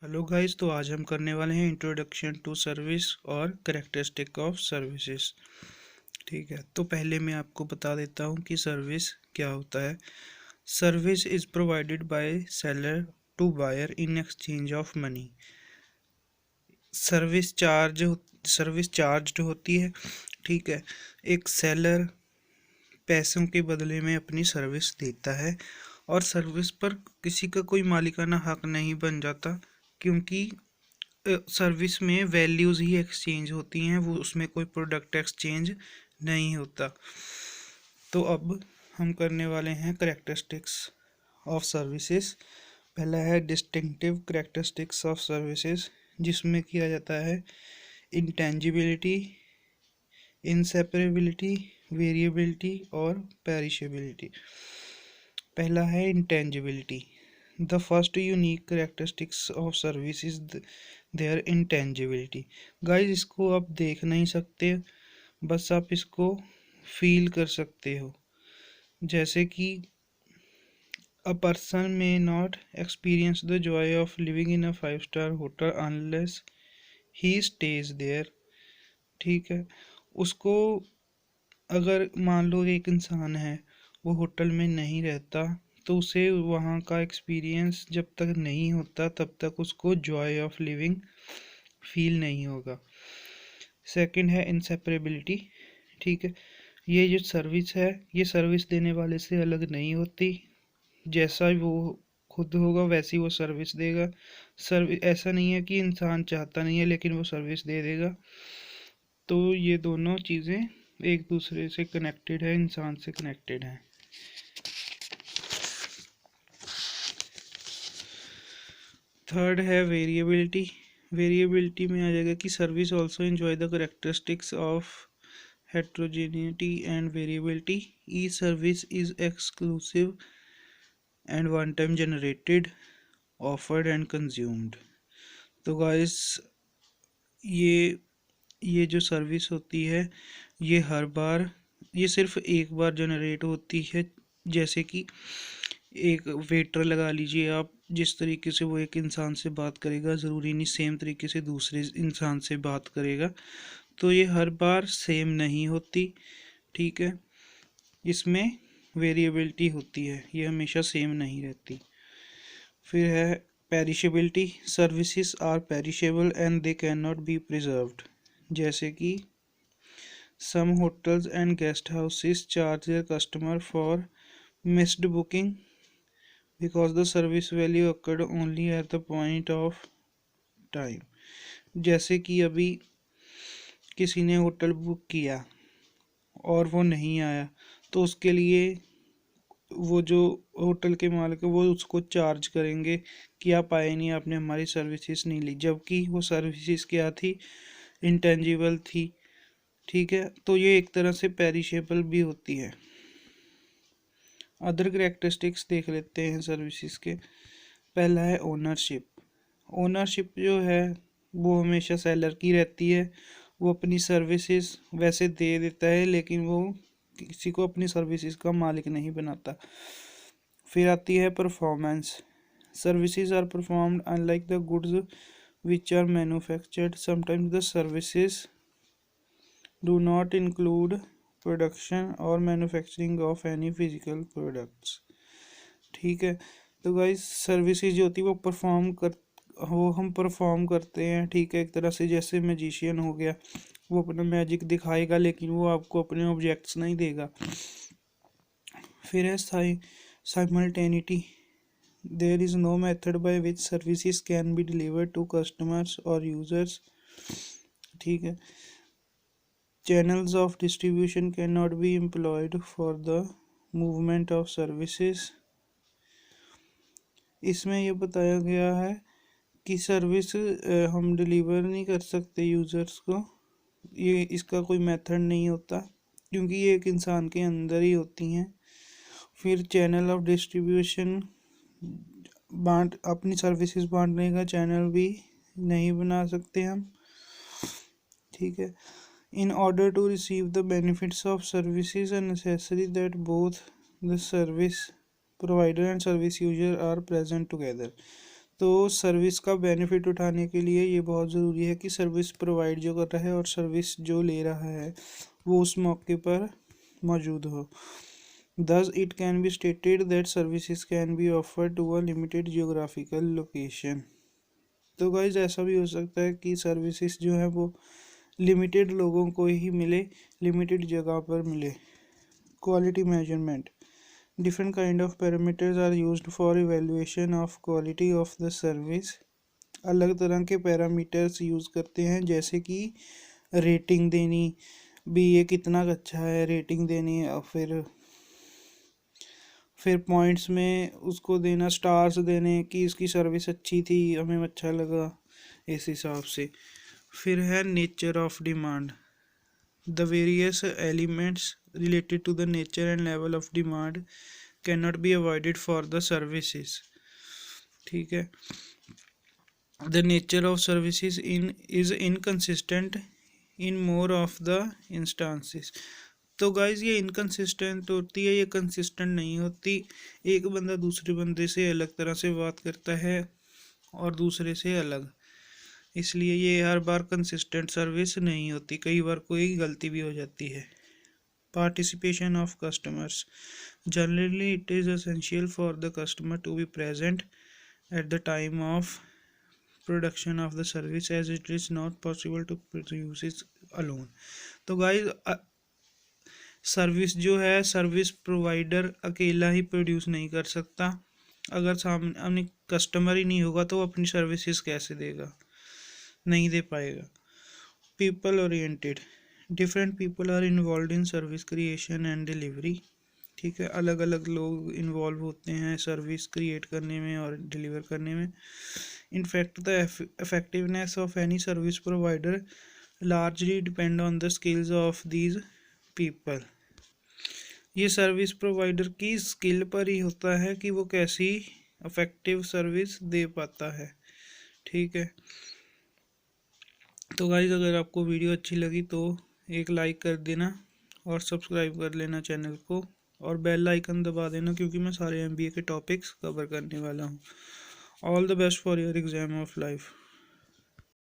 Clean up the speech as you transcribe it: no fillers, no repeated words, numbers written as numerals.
Hello guys, तो आज हम करने वाले हैं इंट्रोडक्शन टू सर्विस और करेक्टरिस्टिक ऑफ सर्विसेज। ठीक है, तो पहले मैं आपको बता देता हूँ कि सर्विस क्या होता है। Service is provided by seller to buyer in exchange of money. Service charge होती है। ठीक है, एक सेलर पैसों के बदले में अपनी सर्विस देता है और सर्विस पर किसी का कोई मालिकाना हक नहीं बन जाता, क्योंकि सर्विस में वैल्यूज़ ही एक्सचेंज होती हैं, वो उसमें कोई प्रोडक्ट एक्सचेंज नहीं होता। तो अब हम करने वाले हैं करेक्टरिस्टिक्स ऑफ सर्विसेज। पहला है डिस्टिंक्टिव करेक्टरिस्टिक्स ऑफ सर्विसेज, जिसमें किया जाता है इंटेंजिबिलिटी, इंसेपरेबिलिटी, वेरिएबिलिटी और पेरिशेबिलिटी। पहला है intangibility. The first unique characteristics of service is their intangibility. Guys, इसको आप देख नहीं सकते, बस आप इसको फील कर सकते हो। जैसे कि a person may not experience the joy of living in a 5 star hotel unless he stays there. ठीक है, उसको अगर मान लो एक इंसान है, वो होटल में नहीं रहता, तो उसे वहाँ का एक्सपीरियंस जब तक नहीं होता तब तक उसको जॉय ऑफ लिविंग फील नहीं होगा। सेकंड है इंसेपरेबिलिटी। ठीक है, ये जो सर्विस है, ये सर्विस देने वाले से अलग नहीं होती। जैसा वो खुद होगा वैसी वो सर्विस देगा। सर्विस ऐसा नहीं है कि इंसान चाहता नहीं है लेकिन वो सर्विस दे देगा। तो ये दोनों चीज़ें एक दूसरे से कनेक्टेड है, इंसान से कनेक्टेड है। थर्ड है वेरिएबिलिटी। वेरिएबिलिटी में आ जाएगा कि service also enjoy the characteristics of heterogeneity and variability. Each service is exclusive and one time generated, offered and consumed. तो गाइस, ये जो सर्विस होती है, ये सिर्फ एक बार जनरेट होती है। जैसे कि एक वेटर लगा लीजिए आप, जिस तरीके से वो एक इंसान से बात करेगा ज़रूरी नहीं सेम तरीके से दूसरे इंसान से बात करेगा, तो ये हर बार सेम नहीं होती। ठीक है, इसमें वेरिएबिलिटी होती है, ये हमेशा सेम नहीं रहती। फिर है perishability. Services are perishable and they can not be preserved. जैसे कि some hotels and guest houses charge their customer for missed booking because the service value occurred only at the point of time. जैसे कि अभी किसी ने hotel book किया और वो नहीं आया, तो उसके लिए वो जो होटल के मालिक है वो उसको चार्ज करेंगे कि आप आए नहीं, आपने हमारी सर्विसेज नहीं ली, जबकि वो सर्विसेज क्या थी, इंटेंजिबल थी। ठीक है, तो ये एक तरह से पेरिशेबल भी होती है। अदर करेक्टरिस्टिक्स देख लेते हैं सर्विसेज के। पहला है ओनरशिप। ओनरशिप जो है वो हमेशा सेलर की रहती है। वो अपनी सर्विसेज वैसे दे देता है लेकिन वो किसी को अपनी सर्विसेज का मालिक नहीं बनाता। फिर आती है performance. Services are performed unlike the goods which are manufactured. Sometimes the services do not include production और manufacturing of any physical products. ठीक है, तो गाइस सर्विसेज जो होती है वो हम परफॉर्म करते हैं। ठीक है, एक तरह से जैसे मैजिशियन हो गया, वो अपना मैजिक दिखाएगा लेकिन वो आपको अपने ऑब्जेक्ट्स नहीं देगा। फिर है simultaneity. There is no method by which services can be delivered to customers और यूजर्स। ठीक है, channels of distribution can not be employed for the movement of services. इसमें ये बताया गया है कि सर्विस हम डिलीवर नहीं कर सकते यूज़र्स को, ये इसका कोई मेथड नहीं होता क्योंकि ये एक इंसान के अंदर ही होती हैं। फिर चैनल ऑफ डिस्ट्रीब्यूशन, अपनी सर्विसेज बांटने का चैनल भी नहीं बना सकते हम। ठीक है, in order to receive the benefits of services are necessary that both the service provider and service user are present together. तो सर्विस का बेनिफिट उठाने के लिए ये बहुत ज़रूरी है कि सर्विस प्रोवाइड जो कर रहा है और सर्विस जो ले रहा है वो उस मौके पर मौजूद हो। Thus, it can be stated that services can be offered to a limited geographical location. तो गाइज ऐसा भी हो सकता है कि सर्विसेज जो है वो लिमिटेड लोगों को ही मिले, लिमिटेड जगह पर मिले। Quality measurement, different kind of parameters are used for evaluation of quality of the service. अलग तरह के पैरामीटर्स यूज़ करते हैं, जैसे कि रेटिंग देनी भी, ये कितना अच्छा है रेटिंग देनी, और फिर पॉइंट्स में उसको देना, स्टार्स देने कि इसकी सर्विस अच्छी थी, हमें अच्छा लगा, इस हिसाब से। फिर है nature of demand, the various elements related to the nature and level of demand can not be avoided for the services. ठीक है, the nature of services is inconsistent in more of the instances. तो guys ये inconsistent होती है, ये consistent नहीं होती। एक बंदा दूसरे बंदे से अलग तरह से बात करता है और दूसरे से अलग, इसलिए ये हर बार कंसिस्टेंट सर्विस नहीं होती, कई बार कोई गलती भी हो जाती है। Participation of customers, generally it is essential for the customer to be present at the time of production of the service as it is not possible to produce it alone. तो गाइज सर्विस जो है, service provider अकेला ही produce नहीं कर सकता। अगर सामने customer ही नहीं होगा तो वो अपनी सर्विसेज कैसे देगा, नहीं दे पाएगा। People oriented, different people are involve in service creation and delivery. ठीक है, अलग अलग लोग इन्वॉल्व होते हैं सर्विस क्रिएट करने में और डिलीवर करने में। In fact the effectiveness of any service provider largely depend on the skills of these people. ये सर्विस प्रोवाइडर की स्किल पर ही होता है कि वो कैसी इफेक्टिव सर्विस दे पाता है। ठीक है, तो गाइस अगर आपको वीडियो अच्छी लगी तो एक लाइक कर देना और सब्सक्राइब कर लेना चैनल को, और बेल आइकन दबा देना, क्योंकि मैं सारे MBA के टॉपिक्स कवर करने वाला हूँ। All the best for your exam of life.